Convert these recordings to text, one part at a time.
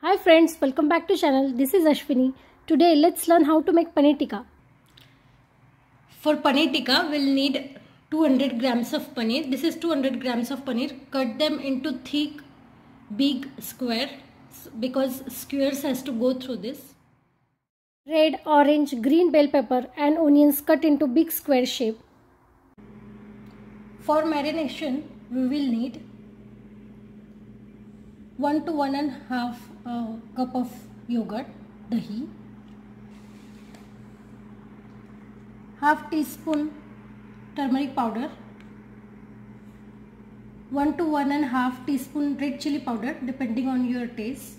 Hi friends, welcome back to channel. This is Ashwini. Today let's learn how to make paneer tikka. For paneer tikka we'll need 200 grams of paneer. This is 200 grams of paneer. Cut them into thick big square because squares has to go through this. Red, orange, green bell pepper and onions cut into big square shape. For marination we will need 1 to 1.5 cup of yogurt, dahi, half teaspoon turmeric powder, 1 to 1.5 teaspoon red chili powder depending on your taste,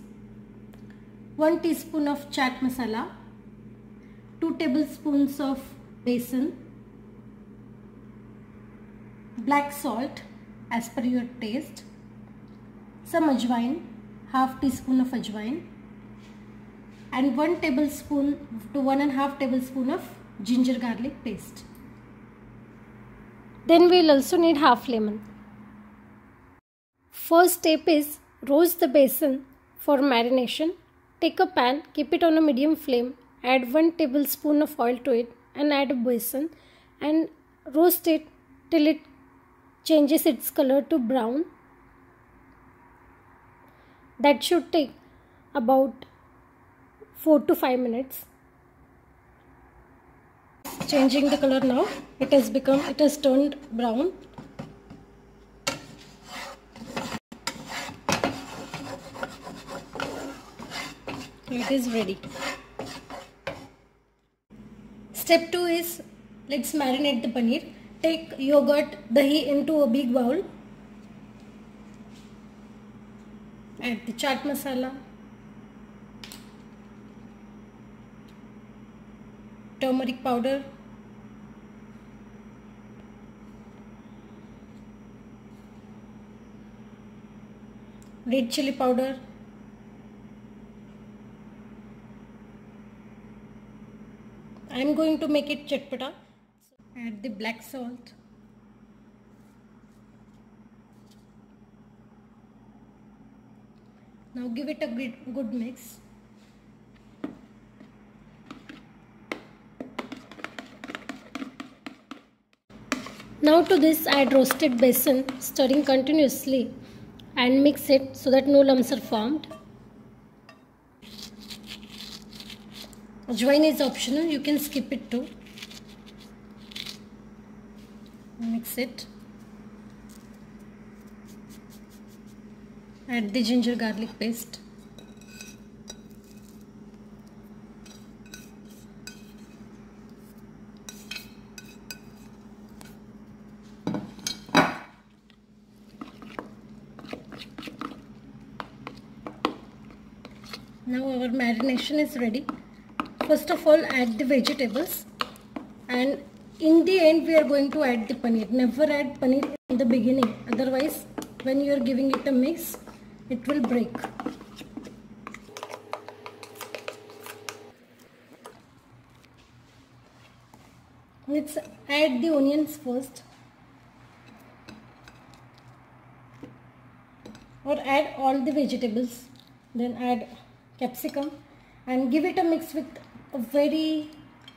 1 teaspoon of chaat masala, 2 tablespoons of besan, black salt as per your taste, some ajwain, half teaspoon of ajwain, and 1 tablespoon to 1.5 tablespoon of ginger garlic paste. Then we'll also need half lemon. First step is roast the besan for marination. Take a pan, keep it on a medium flame, add 1 tablespoon of oil to it and add a besan and roast it till it changes its color to brown. That should take about 4 to 5 minutes. Changing the color now. It has turned brown. It is ready. Step 2 is let's marinate the paneer. Take yogurt, dahi into a big bowl. Add the chaat masala, turmeric powder, red chili powder, I am going to make it chatpata. Add the black salt, now give it a good mix. Now to this add roasted besan, stirring continuously and mix it so that no lumps are formed. Ajwain is optional, you can skip it too. Mix it. Add the ginger garlic paste. Now our marination is ready. First of all add the vegetables and in the end we are going to add the paneer. Never add paneer in the beginning, otherwise when you are giving it a mix it will break. Let's add the onions first, or add all the vegetables, then add capsicum and give it a mix with a very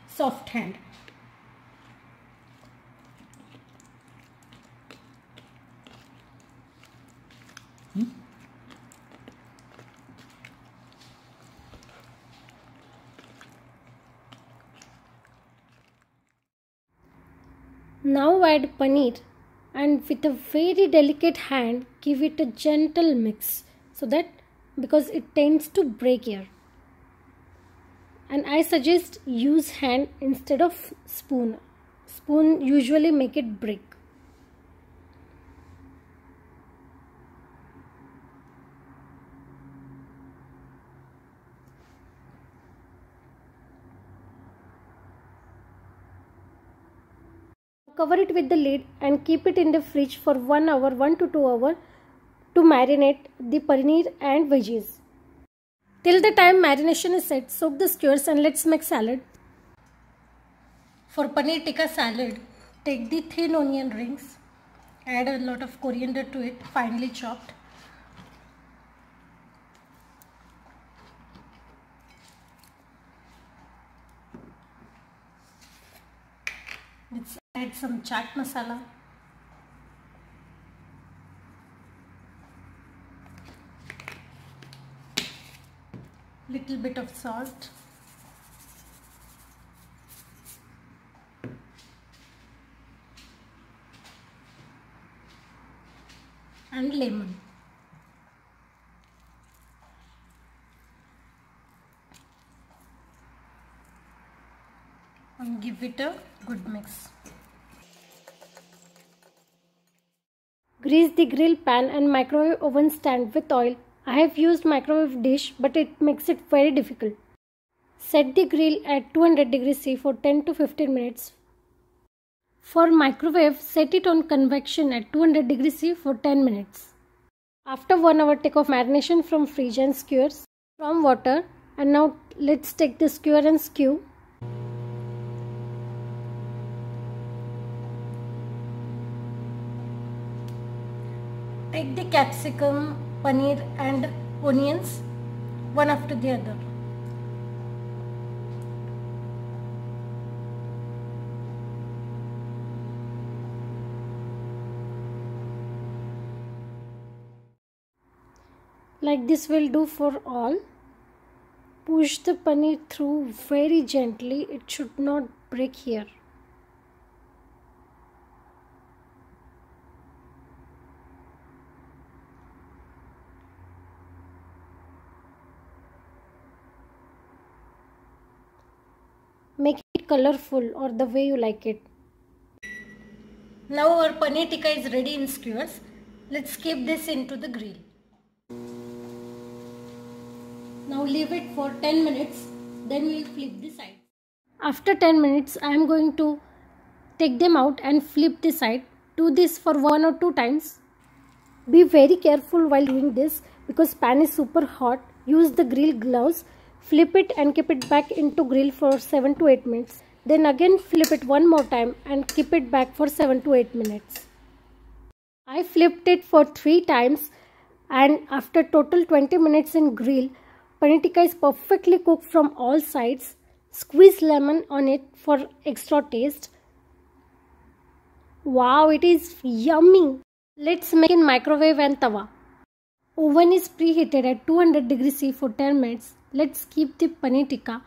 soft hand. Now add paneer and with a very delicate hand give it a gentle mix so that because it tends to break here. And I suggest use hand instead of spoon. Spoon usually make it break. Cover it with the lid and keep it in the fridge for 1 hour, 1 to 2 hours to marinate the paneer and veggies. Till the time marination is set, soak the skewers and let's make salad. For paneer tikka salad, take the thin onion rings, add a lot of coriander to it, finely chopped. Add some chaat masala. Little bit of salt. And lemon. And give it a good mix. Grease the grill pan and microwave oven stand with oil. I have used microwave dish, but it makes it very difficult. Set the grill at 200 degrees C for 10 to 15 minutes. For microwave, set it on convection at 200 degrees C for 10 minutes. After 1 hour, take off marination from fridge and skewers from water. And now let's take the skewer and skew. Take the capsicum, paneer and onions one after the other. Like this will do for all. Push the paneer through very gently. It should not break here. Make it colorful or the way you like it. Now our paneer tikka is ready in skewers. Let's keep this into the grill. Now leave it for 10 minutes. Then we will flip the side. After 10 minutes, I am going to take them out and flip the side. Do this for 1 or 2 times. Be very careful while doing this because pan is super hot. Use the grill gloves. Flip it and keep it back into grill for 7 to 8 minutes. Then again flip it one more time and keep it back for 7 to 8 minutes. I flipped it for 3 times and after total 20 minutes in grill, paneer tikka is perfectly cooked from all sides. Squeeze lemon on it for extra taste. Wow, it is yummy. Let's make in microwave and tawa. Oven is preheated at 200 degrees C for 10 minutes. Let's keep the paneer tikka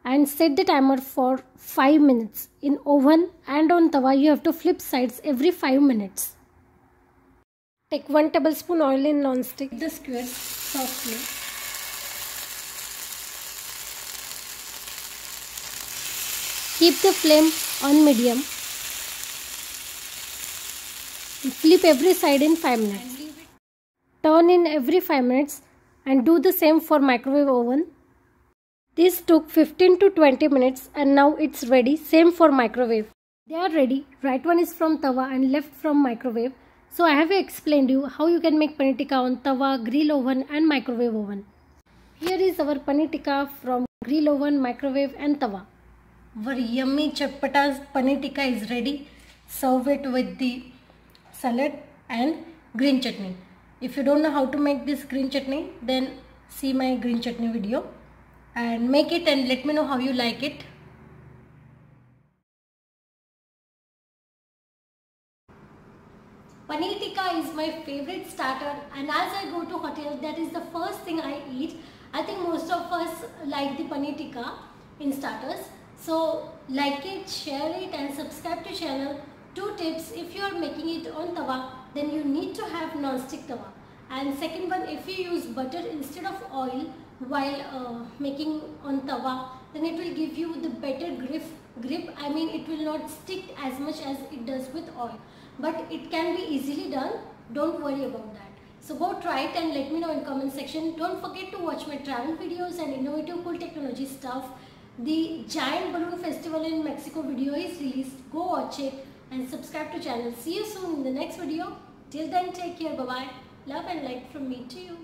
and set the timer for 5 minutes. In oven and on tawa, you have to flip sides every 5 minutes. Take 1 tablespoon oil in non-stick. The skewers softly. Keep the flame on medium. Flip every side in 5 minutes. Turn in every 5 minutes and do the same for microwave oven. This took 15 to 20 minutes and now it's ready. Same for microwave. They are ready. Right one is from tawa and left from microwave. So I have explained you how you can make paneer tikka on tawa, grill oven and microwave oven. Here is our paneer tikka from grill oven, microwave and tawa. Our yummy chatpata paneer tikka is ready. Serve it with the salad and green chutney. If you don't know how to make this green chutney, then see my green chutney video and make it and let me know how you like it. Paneer tikka is my favorite starter, and as I go to hotel, that is the first thing I eat. I think most of us like the paneer tikka in starters. So like it, share it and subscribe to channel. 2 tips: if you are making it on tawa, then you need to have non-stick tawa. And second one, if you use butter instead of oil while making on tawa, then it will give you the better grip. I mean, it will not stick as much as it does with oil. But it can be easily done. Don't worry about that. So go try it and let me know in comment section. Don't forget to watch my travel videos and innovative cool technology stuff. The giant balloon festival in Mexico video is released. Go watch it and subscribe to channel. See you soon in the next video. Till then, take care. Bye bye. Love and light from me to you.